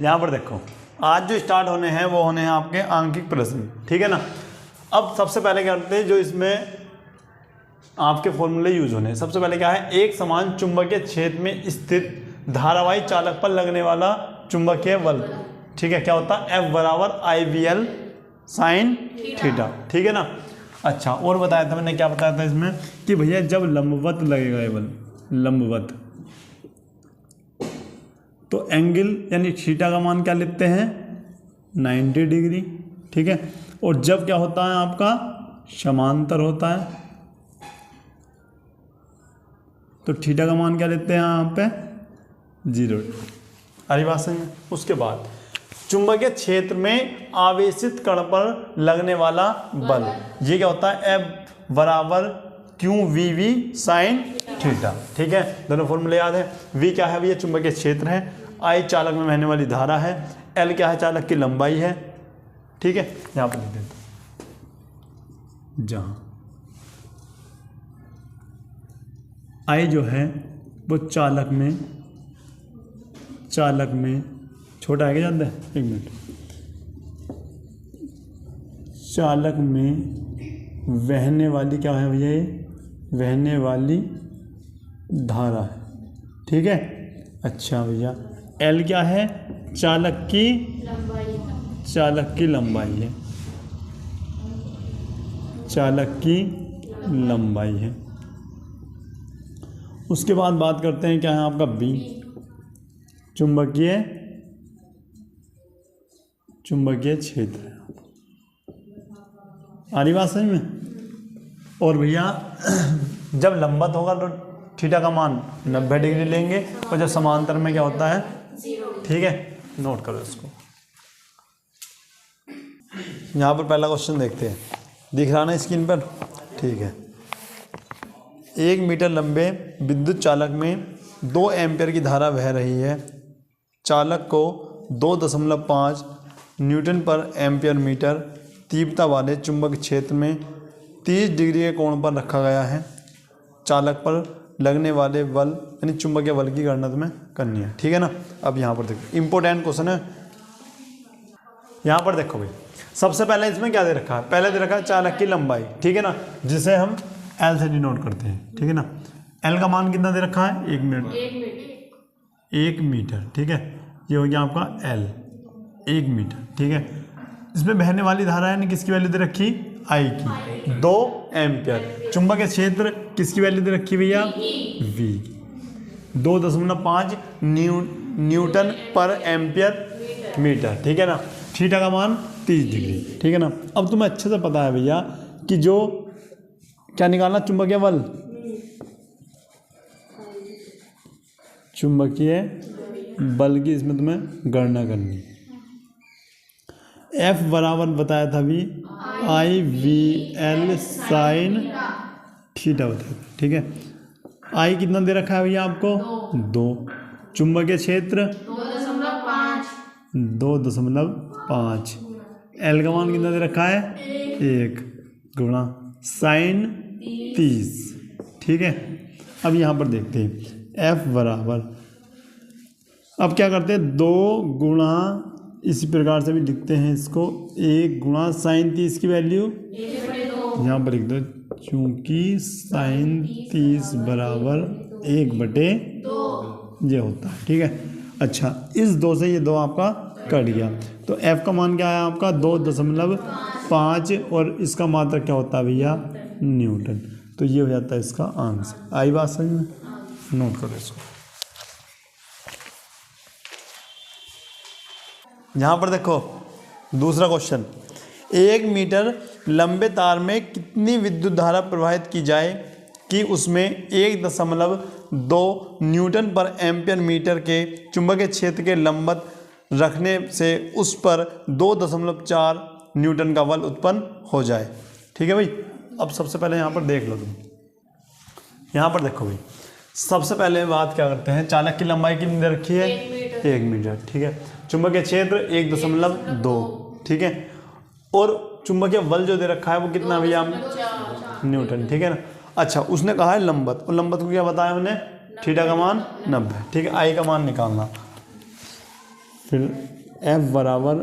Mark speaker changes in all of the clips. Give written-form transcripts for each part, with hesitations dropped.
Speaker 1: यहाँ पर देखो, आज जो स्टार्ट होने हैं वो होने हैं आपके आंकिक प्रश्न, ठीक है ना। अब सबसे पहले क्या करते हैं, जो इसमें आपके फॉर्मूले यूज होने हैं। सबसे पहले क्या है, एक समान चुंबकीय क्षेत्र में स्थित धारावाही चालक पर लगने वाला चुंबकीय बल, ठीक है, क्या होता है, F बराबर IVL साइन थीटा, ठीक है ना। अच्छा, और बताया था मैंने, क्या बताया था इसमें कि भैया जब लंबवत लगेगा ये बल, लंबवत, तो एंगल यानी थीटा का मान क्या लेते हैं, 90 डिग्री, ठीक है। और जब क्या होता है आपका समांतर होता है, तो थीटा का मान क्या लेते हैं यहाँ पे, 0। अरे बात सही है। उसके बाद चुंबकीय क्षेत्र में आवेशित कण पर लगने वाला बल, ये क्या होता है, F बराबर QVV साइन थीटा, ठीक है। दोनों फॉर्मूले याद है। V क्या है भैया, चुंबकीय क्षेत्र है। I चालक में बहने वाली धारा है। L क्या है, चालक की लंबाई है, ठीक है। यहाँ पर लिख देते हैं, जहाँ I जो है वो चालक में छोटा है, क्या जानते हैं, एक मिनट, चालक में बहने वाली क्या है भैया, ये बहने वाली धारा है, ठीक है। अच्छा भैया, L क्या है, चालक की लंबाई है, चालक की लंबाई है। उसके बाद बात करते हैं, क्या है आपका B, चुंबकीय क्षेत्र है। आ रही बात समझ में। और भैया जब लंबवत होगा तो थीटा का मान 90 डिग्री लेंगे, और जब समांतर में क्या होता है,
Speaker 2: 0,
Speaker 1: ठीक है। नोट करो इसको। यहाँ पर पहला क्वेश्चन देखते हैं, दिख रहा ना स्क्रीन पर, ठीक है। 1 मीटर लंबे विद्युत चालक में 2 एम्पीयर की धारा बह रही है। चालक को 2.5 न्यूटन पर एम्पीयर मीटर तीव्रता वाले चुंबक क्षेत्र में 30 डिग्री के कोण पर रखा गया है। चालक पर लगने वाले बल यानी चुंबकीय बल की गणना तुम्हें करनी है, ठीक है ना। अब यहाँ पर देखो, इंपॉर्टेंट क्वेश्चन है। यहाँ पर देखो भाई, सबसे पहले इसमें क्या दे रखा है, पहले दे रखा है चालक की लंबाई, ठीक है ना, जिसे हम L से डिनोट करते हैं, ठीक है ना। L का मान कितना दे रखा है, 1 मीटर, ठीक है। ये हो गया आपका L, 1 मीटर, ठीक है। इसमें बहने वाली धारा यानी किसकी वैल्यू दे रखी, I की, 2 एम्पियर। चुंबकीय क्षेत्र किसकी वैल्यू दे रखी भैया, V, 2.5 न्यूटन पर एम्पियर मीटर, ठीक है ना। थीटा का मान 30 डिग्री, ठीक है ना। अब तुम्हें अच्छे से पता है भैया कि जो क्या निकालना, चुंबकीय बल, चुंबकीय बल की इसमें तुम्हें गणना करनी है। F बराबर बताया था भी IVL साइन थीटा बताया था, ठीक है। I कितना दे रखा है भैया आपको, 2। चुंबकीय क्षेत्र 2.5। L का मान कितना दे रखा है, 1 गुणा साइन 30, ठीक है। अब यहाँ पर देखते हैं, F बराबर, अब क्या करते हैं, 2 गुणा, इसी प्रकार से भी लिखते हैं इसको, 1 गुणा साइन 30 की वैल्यू यहाँ पर लिख दो, चूंकि साइन 30 बराबर 1/2 ये होता है, ठीक है। अच्छा, इस 2 से ये 2 आपका कट गया, तो F का मान क्या है आपका, 2.5, और इसका मात्रक क्या होता है भैया, न्यूटन। तो ये हो जाता है इसका आंसर। आई बात समझ में, नोट करो इसको। यहाँ पर देखो दूसरा क्वेश्चन, 1 मीटर लंबे तार में कितनी विद्युत धारा प्रवाहित की जाए कि उसमें 1.2 न्यूटन पर एम्पियर मीटर के चुंबकीय क्षेत्र के लंबवत रखने से उस पर 2.4 न्यूटन का बल उत्पन्न हो जाए, ठीक है भाई। अब सबसे पहले यहाँ पर देख लो तुम, यहाँ पर देखो भाई, सबसे पहले बात क्या करते हैं, चालक की लंबाई कितनी दे रखी है, 1 मीटर, ठीक है। चुंबकीय क्षेत्र 1.2, ठीक है। और चुंबकीय बल जो दे रखा है वो कितना भैया, न्यूटन, ठीक है ना। अच्छा, उसने कहा है लंबवत, और लंबवत को क्या बताया हमने, थीटा का मान 90, ठीक है। आई का मान निकालना, फिर F बराबर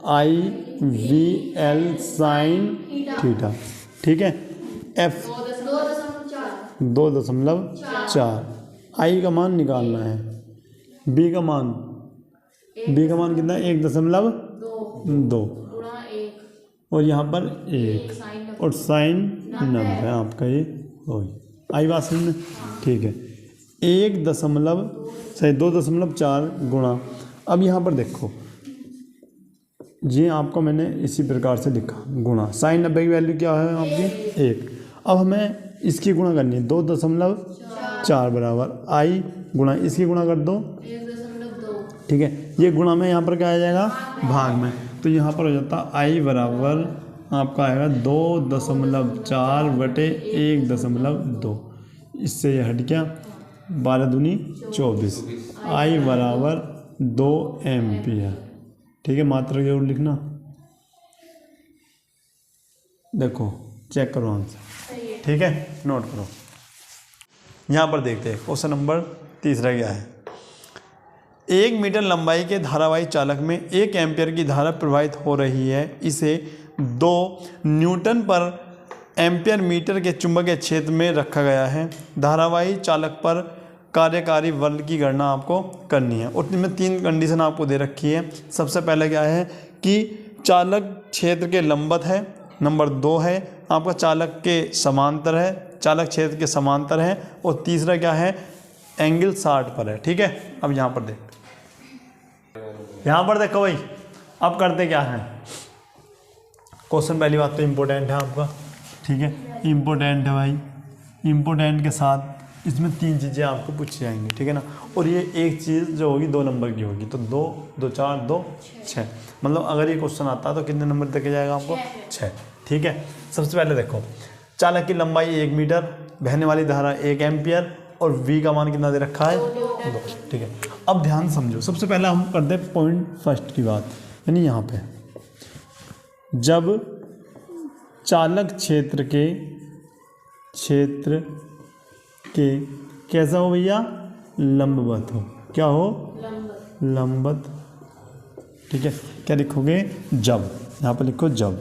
Speaker 1: आई वी एल साइन थीटा। ठीक है, F 2.4, आई का मान निकालना है, बी का मान कितना है 1.2 और यहाँ पर 1 और साइन 90 आपका ये हो आई बात समझ में। ठीक है, 2.4 गुणा, अब यहाँ पर देखो ये आपको मैंने इसी प्रकार से लिखा गुणा, साइन 90 की वैल्यू क्या है आपकी 1। अब हमें इसकी गुणा करनी है, 2.4 बराबर आई गुणा इसकी गुणा कर दो,
Speaker 2: 1.2।
Speaker 1: ठीक है, ये गुणा में यहाँ पर क्या आ जाएगा भाग में, तो यहाँ पर हो जाता आई बराबर आपका आएगा 2.4 बटे 1.2, इससे ये हट गया 12 दूनी 24, आई बराबर 2 एम्पियर। ठीक है, मात्रा जरूर लिखना, देखो चेक करो आंसर। ठीक है, नोट करो। यहाँ पर देखते हैं क्वेश्चन नंबर 3 क्या है। 1 मीटर लंबाई के धारावाही चालक में 1 एम्पियर की धारा प्रवाहित हो रही है। इसे 2 न्यूटन पर एम्पियर मीटर के चुंबकीय क्षेत्र में रखा गया है। धारावाही चालक पर कार्यकारी बल की गणना आपको करनी है और इनमें 3 कंडीशन आपको दे रखी है। सबसे पहले क्या है कि चालक क्षेत्र के लंबवत है, नंबर 2 है आपका चालक के समांतर है, चालक क्षेत्र के समांतर है, और तीसरा क्या है एंगल 60 पर है। ठीक है, अब यहाँ पर देखो भाई, अब करते क्या है क्वेश्चन। पहली बात तो इम्पोर्टेंट है आपका, ठीक है, इम्पोर्टेंट है भाई, इम्पोर्टेंट के साथ इसमें 3 चीज़ें आपको पूछी जाएंगी। ठीक है ना, और ये एक चीज़ जो होगी 2 नंबर की होगी, तो 2, 2, 4, 2, 6, मतलब अगर ये क्वेश्चन आता है तो कितने नंबर तक जाएगा आपको 6। ठीक है, सबसे पहले देखो चालक की लंबाई 1 मीटर, बहने वाली धारा 1 एम्पियर और V का मान कितना दे रखा है 2। ठीक है, अब ध्यान समझो, सबसे पहले हम करते हैं पॉइंट फर्स्ट की बात, यानी यहाँ पे जब चालक क्षेत्र के कैसा हो भैया लंबवत हो, क्या हो लंबवत। ठीक है, क्या लिखोगे जब, यहाँ पर लिखो जब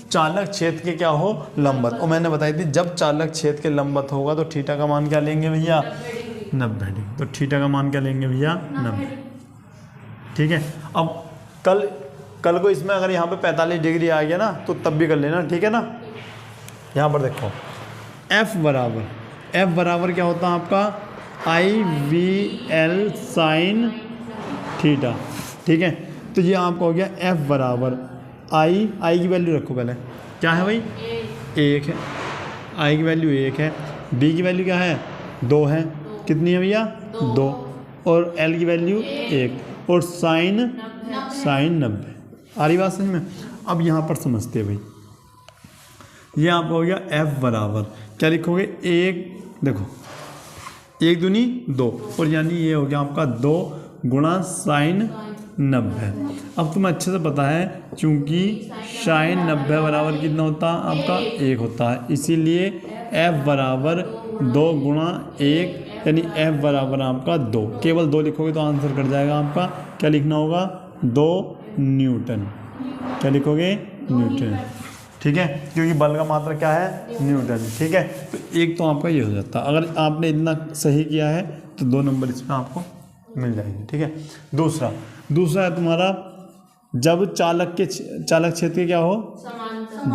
Speaker 1: चालक क्षेत्र के क्या हो लंबवत, और मैंने बताई थी जब चालक क्षेत्र के लंबवत होगा तो थीटा का मान क्या लेंगे भैया 90 डिग्री, तो थीटा का मान क्या लेंगे भैया 90। ठीक है, अब कल को इसमें अगर यहाँ पे 45 डिग्री आ गया ना तो तब भी कर लेना। ठीक है ना, यहाँ पर देखो F बराबर क्या होता है आपका आई वी एल साइन थीटा। ठीक है, तो ये आपका हो गया F बराबर आई की वैल्यू रखो पहले, क्या है भाई 1 है, आई की वैल्यू 1 है, B की वैल्यू क्या है 2 है, कितनी है भैया 2, और L की वैल्यू 1, और साइन 90। आ रही बात समझ में। अब यहाँ पर समझते हैं भाई, ये आपका हो गया F बराबर क्या लिखोगे 1, देखो 1 दूनी 2, और यानी ये हो गया आपका 2 गुणा साइन 90। अब तुम्हें अच्छे से पता है चूंकि साइन 90 बराबर कितना होता है आपका 1 होता है, इसीलिए F बराबर 2 गुणा 1, यानी F बराबर आपका 2, केवल 2 लिखोगे तो आंसर कट जाएगा आपका। क्या लिखना होगा 2 न्यूटन, क्या लिखोगे न्यूटन। ठीक है, क्योंकि बल का मात्रा क्या है न्यूटन। ठीक है, तो एक तो आपका ये हो जाता है, अगर आपने इतना सही किया है तो 2 नंबर इसमें आपको मिल जाएंगे। ठीक है, दूसरा है तुम्हारा जब चालक क्षेत्र के क्या हो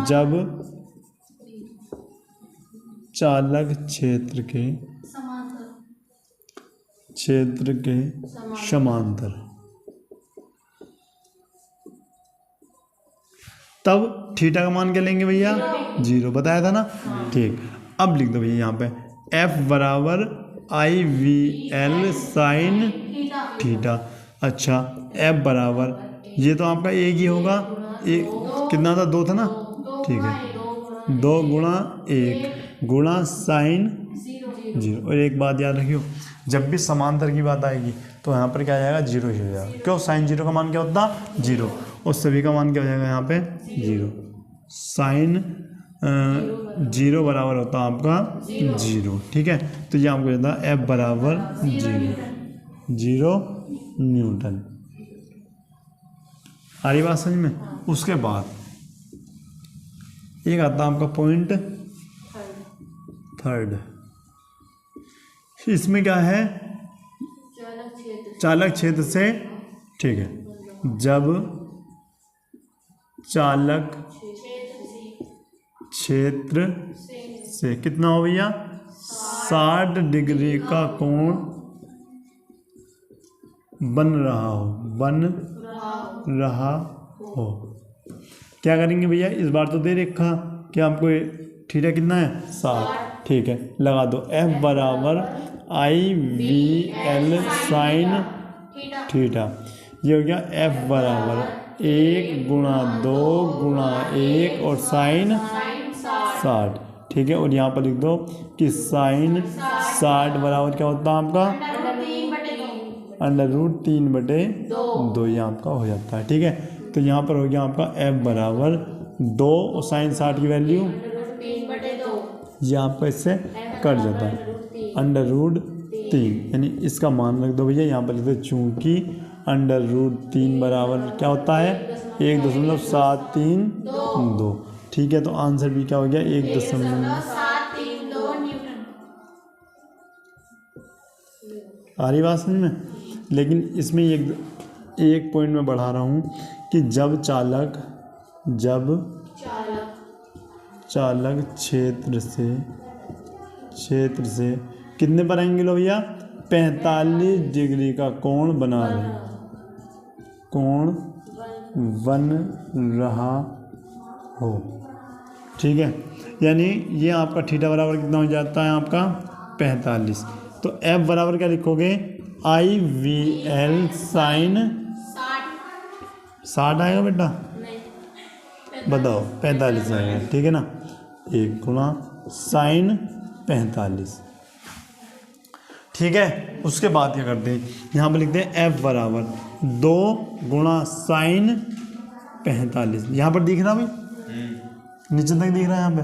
Speaker 1: जब चालक क्षेत्र के समांतर, तब थीटा का मान क्या लेंगे भैया 0, बताया था ना। ठीक, अब लिख दो भैया यहाँ पे F बराबर आई वी एल साइन थीटा। अच्छा, F बराबर ये तो आपका एक ही होगा, एक कितना था 2 था ना। ठीक है, 2 गुणा 1 गुणा साइन 0, और एक बात याद रखियो, जब भी समांतर की बात आएगी तो यहाँ पर क्या आ जाएगा 0 ही हो जाएगा। क्यों, साइन 0 का मान क्या होता 0, और सभी का मान क्या हो जाएगा यहाँ पे 0। साइन 0 बराबर होता है आपका 0। ठीक है, तो ये आपको जाता है F बराबर 0। 0 न्यूटन। आ रही बात समझ में। उसके बाद एक आता है आपका पॉइंट थर्ड। इसमें क्या है, चालक क्षेत्र से, ठीक है, जब चालक क्षेत्र से कितना हो भैया, 60 डिग्री का कोण बन रहा हो। क्या करेंगे भैया, इस बार तो दे रखा कि आपको थीटा कितना है 60, ठीक है, लगा दो F बराबर IVL साइन थीटा। ये हो गया F बराबर 1 गुणा 2 गुणा 1 और साइन 60, ठीक है। और यहाँ पर लिख दो कि साइन 60 बराबर क्या होता है आपका √3/2, ये आपका हो जाता है, ठीक है। तो यहाँ पर हो गया आपका F बराबर 2 और साइन 60 की वैल्यू ये आपका इससे कट जाता है √3, यानी इसका मान रख दो भैया यहाँ पर लिख दो, चूँकि √3 बराबर क्या होता है 1.732, ठीक है। तो आंसर भी क्या हो गया 1.732 न्यूटन। आ रही बात समझ में। लेकिन इसमें एक पॉइंट मैं बढ़ा रहा हूँ कि जब चालक क्षेत्र से कितने पर एंगल हो भैया, 45 डिग्री का कोण बन रहा हो, ठीक है। यानी ये आपका थीटा बराबर कितना हो जाता है आपका 45। तो F बराबर क्या लिखोगे, IVL साइन 60 आएगा बेटा, बताओ 45 आएगा, ठीक है ना। 1 गुणा साइन 45, ठीक है। उसके बाद क्या करते हैं, यहाँ पर लिखते हैं F बराबर 2 गुणा साइन 45। यहाँ पर दिख रहा भाई, नीचे तक दिख रहा है यहाँ पे,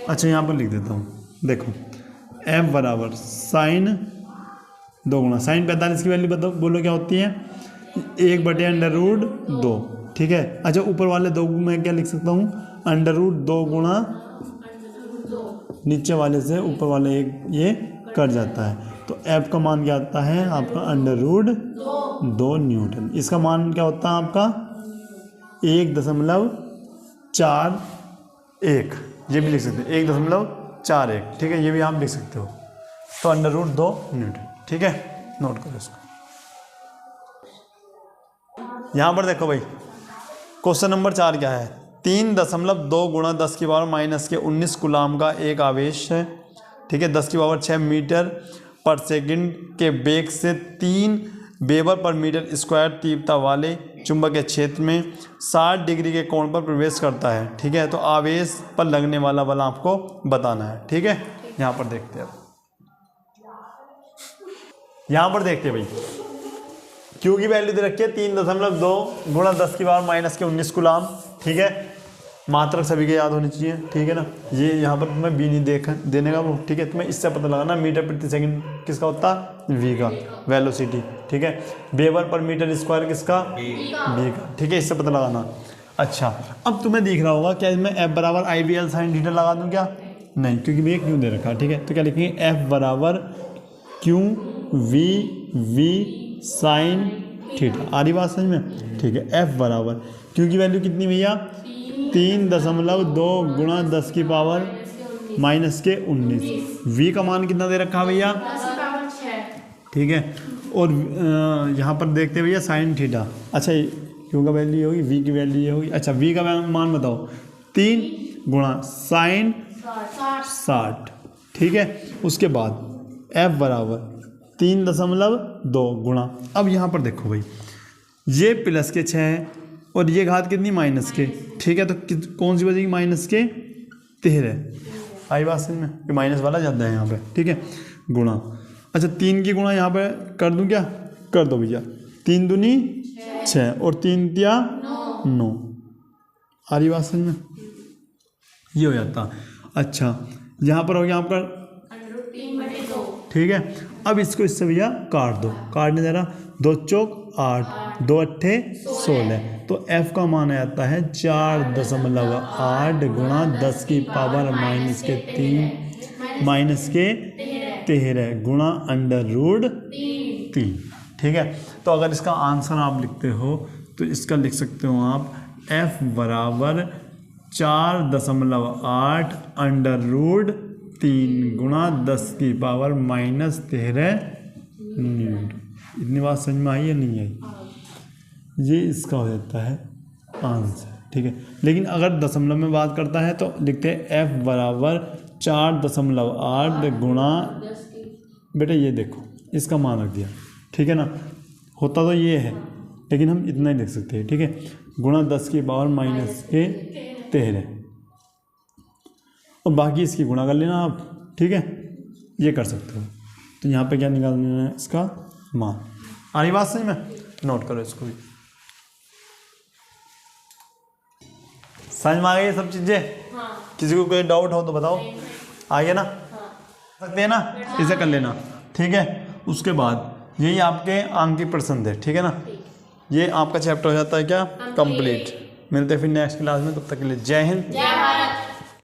Speaker 1: अच्छा यहाँ पर लिख देता हूँ, देखो F बराबर साइन 2 गुणा साइन 45 की वैल्यू बताओ, बोलो क्या होती है 1/√2, ठीक है। अच्छा ऊपर वाले 2 मैं क्या लिख सकता हूँ, √2 गुणा नीचे वाले से ऊपर वाले एक ये कट जाता है, तो F का मान क्या आता है आपका √2 न्यूटन। इसका मान क्या होता है आपका 1.41, ये भी लिख सकते हैं 1.41, ठीक है, ये भी आप लिख सकते हो। तो √2 न्यूटन, ठीक है, नोट करो इसको। यहाँ पर देखो भाई क्वेश्चन नंबर 4 क्या है, 3.2 गुणा 10 की पावर -19 कूलाम का एक आवेश है, ठीक है, 10 की पावर 6 मीटर पर सेकंड के वेग से 3 वेबर पर मीटर स्क्वायर तीव्रता वाले चुंबकीय क्षेत्र में 60 डिग्री के कोण पर प्रवेश करता है, ठीक है। तो आवेश पर लगने वाला बल आपको बताना है, ठीक है। यहाँ पर देखते हैं, यहाँ पर देखते हैं भाई, Q की वैल्यू दे रखी है 3.2 गुणा 10 की पावर -19 कूलाम, ठीक है। मात्रक सभी के याद होनी चाहिए, ठीक है ना। ये यहाँ पर तुम्हें बी नहीं देने का वो, ठीक है। तुम्हें इससे पता लगाना मीटर प्रति सेकंड किसका होता है, v का, वेलोसिटी, ठीक है। वेबर पर मीटर स्क्वायर किसका, v का, ठीक है, इससे पता लगाना। अच्छा अब तुम्हें दिख रहा होगा क्या इसमें F बराबर IVL साइन थीटा लगा दूँ क्या, नहीं, क्योंकि भैया क्यों दे रखा है, ठीक है। तो क्या लिखेंगे F बराबर QV साइन थीटा। आ रही बात समझ में, ठीक है। F बराबर Q की वैल्यू कितनी भैया 3.2 गुणा 10 की पावर -19, V का मान कितना दे रखा है भैया, ठीक है। और यहाँ पर देखते हैं भैया साइन थीटा, अच्छा Q का वैल्यू ये होगी, V की वैल्यू ये होगी। अच्छा V का मान बताओ, 3 गुणा साइन 60, ठीक है। उसके बाद F बराबर 3.2 गुणा, अब यहाँ पर देखो भाई ये प्लस के 6 है और ये घात कितनी माइनस के, ठीक है। तो कौन सी बजेगी माइनस के 13, आई बात समझ में, ये माइनस वाला ज़्यादा है यहाँ पे, ठीक है, गुणा। अच्छा 3 की गुणा यहाँ पे कर दूँ क्या, कर दो भैया, 3 दूनी 6 और 3 तिया 9, आ रही बात समझ में, ये हो जाता। अच्छा यहाँ पर हो गया आपका, ठीक है। अब इसको इससे भैया काट दो, काटने ज़रा, 2 चौक 8, 2 अट्ठे 16, तो f का मान आता है 4.8 गुणा 10 की पावर माइनस के 3 माइनस के 13 गुणा √3। ठीक है, तो अगर इसका आंसर आप लिखते हो तो इसका लिख सकते हो आप f बराबर 4.8 √3 गुणा 10 की पावर माइनस 13 न्यूटन। इतनी बात समझ में आई या नहीं आई? ये इसका हो जाता है आंसर। ठीक है, लेकिन अगर दशमलव में बात करता है तो लिखते हैं f बराबर 4.8 गुणा, बेटा ये देखो इसका मान रख दिया, ठीक है ना, होता तो ये है लेकिन हम इतना ही लिख सकते हैं। ठीक है, गुणा 10 की पावर माइनस के 13 और बाकी इसकी गुणा कर लेना आप। ठीक है, ये कर सकते हो। तो यहाँ पे क्या निकालना है, इसका मान। आ रही बात सही में? नोट करो इसको भी। समझ में आ गई ये सब चीज़ें?
Speaker 2: हाँ।
Speaker 1: किसी को कोई डाउट हो तो बताओ। आ गया ना? सकते हैं ना? इसे कर लेना। ठीक है, उसके बाद यही आपके अंक की प्रश्न थे। ठीक है ना, ये आपका चैप्टर हो जाता है क्या, कंप्लीट। मिलते हैं फिर नेक्स्ट क्लास में, तब तक के लिए जय हिंद।